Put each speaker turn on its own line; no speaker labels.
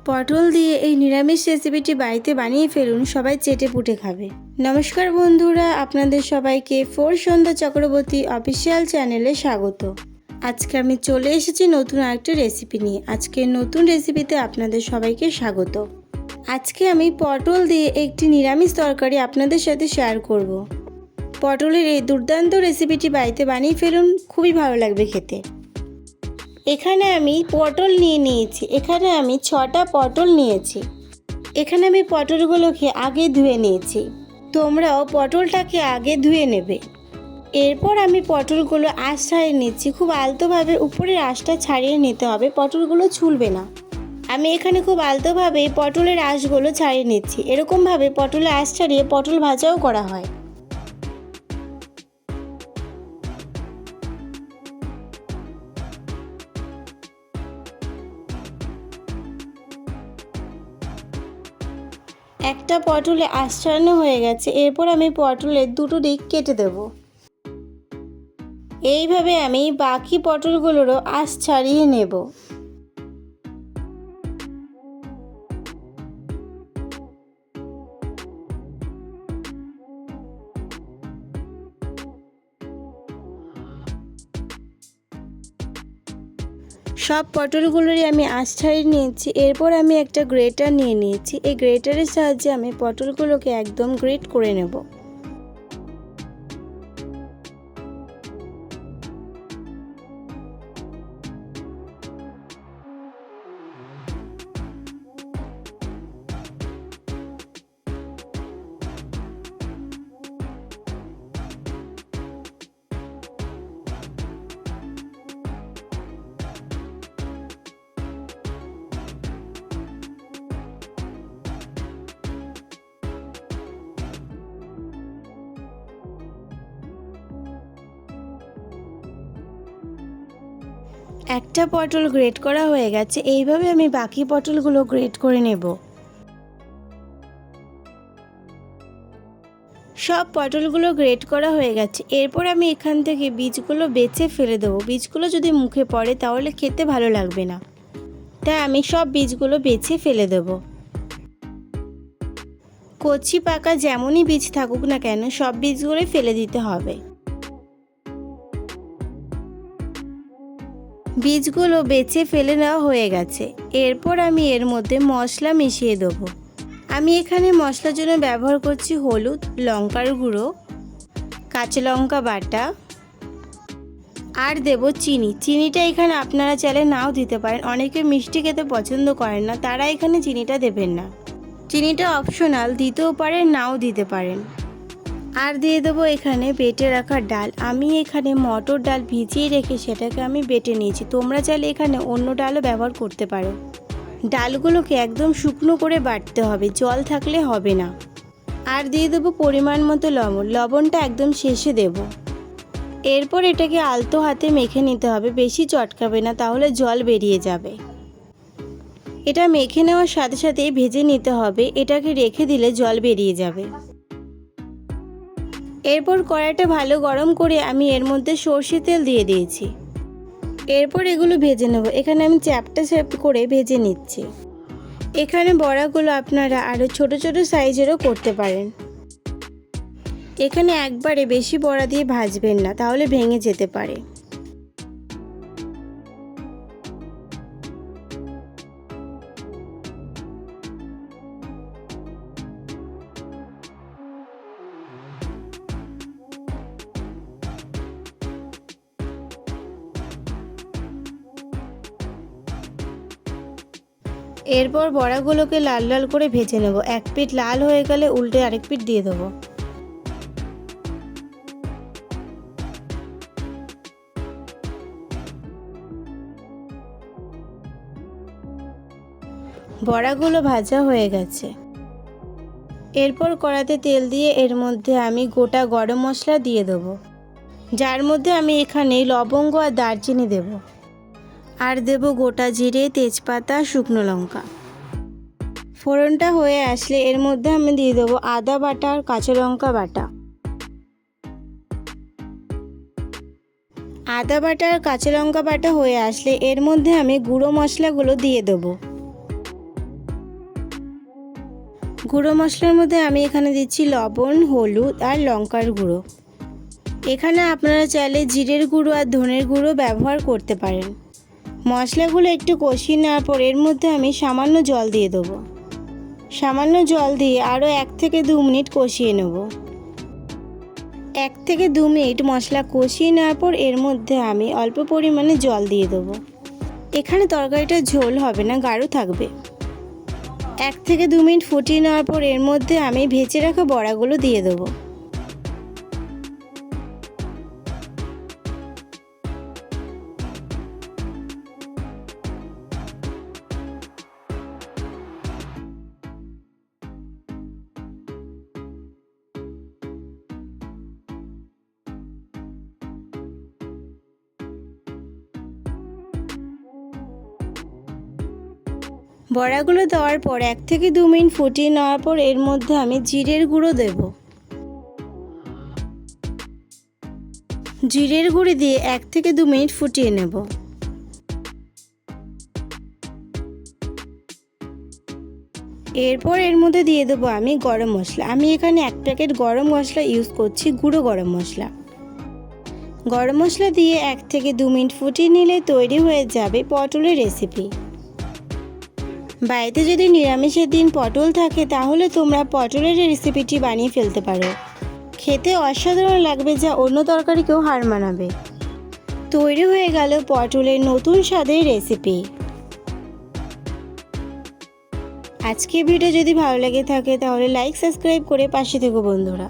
পটল দিয়ে এই নিরামিষ রেসিপিটি বাড়িতে বানিয়ে ফেলুন, সবাই চেটে পুটে খাবে। নমস্কার বন্ধুরা, আপনাদের সবাইকে ফোর সন্ধ্যা চক্রবর্তী অফিসিয়াল চ্যানেলে স্বাগত। আজকে আমি চলে এসেছি নতুন আরেকটা রেসিপি নিয়ে। আজকের নতুন রেসিপিতে আপনাদের সবাইকে স্বাগত। আজকে আমি পটল দিয়ে একটি নিরামিষ তরকারি আপনাদের সাথে শেয়ার করব। পটলের এই দুর্দান্ত রেসিপিটি বাড়িতে বানিয়ে ফেলুন, খুবই ভালো লাগবে খেতে। এখানে আমি পটল নিয়েছি। এখানে আমি 6টা পটল নিয়েছি। এখানে আমি পটলগুলোকে আগে ধুয়ে নিয়েছি। তোমরাও পটলটাকে আগে ধুয়ে নেবে। এরপর আমি পটলগুলো আঁশ ছাড়িয়ে নিচ্ছি। খুব আলতোভাবে উপরের আঁশটা ছাড়িয়ে নিতে হবে, পটলগুলো ছুলবে না। আমি এখানে খুব আলতোভাবে পটলের আঁশগুলো ছাড়িয়ে নিচ্ছি। এরকমভাবে পটলের আঁশ ছাড়িয়ে পটল ভাজাও করা হয়। একটা পটলে আঁশ ছাড়ানো হয়ে গেছে। এরপর আমি পটলের দুটো দিক কেটে দেব। এইভাবে আমি বাকি পটলগুলোরও আঁশ ছাড়িয়ে নেব। সব পটলগুলোরই আমি আঁশ ছাড়িয়ে নিয়েছি। এরপর আমি একটা গ্রেটার নিয়ে নিয়েছি। এই গ্রেটারের সাহায্যে আমি পটলগুলোকে একদম গ্রেট করে নেব। একটা পটল গ্রেট করা হয়ে গেছে। এইভাবে আমি বাকি পটলগুলো গ্রেট করে নেব। সব পটলগুলো গ্রেট করা হয়ে গেছে। এরপর আমি এখান থেকে বীজগুলো বেছে ফেলে দেবো। বীজগুলো যদি মুখে পড়ে তাহলে খেতে ভালো লাগবে না, তাই আমি সব বীজগুলো বেছে ফেলে দেব। কচি পাকা যেমনই বীজ থাকুক না কেন, সব বীজগুলোই ফেলে দিতে হবে। বীজগুলো বেছে ফেলে নেওয়া হয়ে গেছে। এরপর আমি এর মধ্যে মশলা মিশিয়ে দেবো। আমি এখানে মশলার জন্য ব্যবহার করছি হলুদ, লঙ্কার গুঁড়ো, কাঁচা লঙ্কা বাটা আর দেব চিনি। চিনিটা এখানে আপনারা চাইলে নাও দিতে পারেন। অনেকে মিষ্টি খেতে পছন্দ করেন না, তারা এখানে চিনিটা দেবেন না। চিনিটা অপশনাল, দিতেও পারেন নাও দিতে পারেন। আর দিয়ে দেবো এখানে বেটে রাখা ডাল। আমি এখানে মটর ডাল ভিজিয়ে রেখে সেটাকে আমি বেটে নিয়েছি। তোমরা চাইলে এখানে অন্য ডালও ব্যবহার করতে পারো। ডালগুলোকে একদম শুকনো করে বাটতে হবে, জল থাকলে হবে না। আর দিয়ে দেবো পরিমাণ মতো লবণ। লবণটা একদম শেষে দেব। এরপর এটাকে আলতো হাতে মেখে নিতে হবে, বেশি চটকাবে না, তাহলে জল বেরিয়ে যাবে। এটা মেখে নেওয়ার সাথে সাথে ভেজে নিতে হবে, এটাকে রেখে দিলে জল বেরিয়ে যাবে। এরপর কড়াইটা ভালো গরম করে আমি এর মধ্যে সর্ষে তেল দিয়ে দিয়েছি। এরপর এগুলো ভেজে নেব। এখানে আমি চ্যাপটা করে ভেজে নিচ্ছি। এখানে বড়াগুলো আপনারা আরও ছোট ছোট সাইজেরও করতে পারেন। এখানে একবারে বেশি বড়া দিয়ে ভাজবেন না, তাহলে ভেঙে যেতে পারে। এরপর বড়াগুলোকে লাল লাল করে ভেজে নেব। এক পিঠ লাল হয়ে গেলে উল্টে আরেক পিঠ দিয়ে দেবো। বড়াগুলো ভাজা হয়ে গেছে। এরপর কড়াতে তেল দিয়ে এর মধ্যে আমি গোটা গরম মশলা দিয়ে দেবো, যার মধ্যে আমি এখানে লবঙ্গ আর দারচিনি দেব। আর দেব গোটা জিরে, তেজপাতা, শুকনো লঙ্কা। ফোড়নটা হয়ে আসলে এর মধ্যে আমি দিয়ে দেবো আদা বাটা আর কাঁচা লঙ্কা বাটা। আদা বাটা আর কাঁচা লঙ্কা বাটা হয়ে আসলে এর মধ্যে আমি গুঁড়ো মশলাগুলো দিয়ে দেবো। গুঁড়ো মশলার মধ্যে আমি এখানে দিচ্ছি লবণ, হলুদ আর লঙ্কার গুঁড়ো। এখানে আপনারা চাইলে জিরের গুঁড়ো আর ধনের গুঁড়ো ব্যবহার করতে পারেন। মশলাগুলো একটু কষিয়ে নেওয়ার পর এর মধ্যে আমি সামান্য জল দিয়ে দেবো। সামান্য জল দিয়ে আরও 1 থেকে 2 মিনিট কষিয়ে নেব। 1 থেকে 2 মিনিট মশলা কষিয়ে নেওয়ার পর এর মধ্যে আমি অল্প পরিমাণে জল দিয়ে দেবো। এখানে তরকারিটা ঝোল হবে না, গাঢ় থাকবে। 1 থেকে 2 মিনিট ফুটিয়ে নেওয়ার পর এর মধ্যে আমি ভেজে রাখা বড়াগুলো দিয়ে দেবো। বড়াগুলো দেওয়ার পর 1 থেকে 2 মিনিট ফুটিয়ে নেওয়ার পর এর মধ্যে আমি জিরের গুঁড়ো দেব। জিরের গুঁড়ি দিয়ে 1 থেকে 2 মিনিট ফুটিয়ে নেব। এরপর এর মধ্যে দিয়ে দেবো আমি গরম মশলা। আমি এখানে 1 প্যাকেট গরম মশলা ইউজ করছি, গুঁড়ো গরম মশলা। গরম মশলা দিয়ে 1 থেকে 2 মিনিট ফুটিয়ে নিলে তৈরি হয়ে যাবে পটলের রেসিপি। বাড়িতে যদি নিরামিষের দিন পটল থাকে তাহলে তোমরা পটলের রেসিপিটি বানিয়ে ফেলতে পারো। খেতে অসাধারণ লাগবে, যা অন্য তরকারিকেও হার মানাবে। তৈরি হয়ে গেল পটলের নতুন স্বাদের রেসিপি। আজকের ভিডিও যদি ভালো লেগে থাকে তাহলে লাইক, সাবস্ক্রাইব করে পাশে থেকো বন্ধুরা।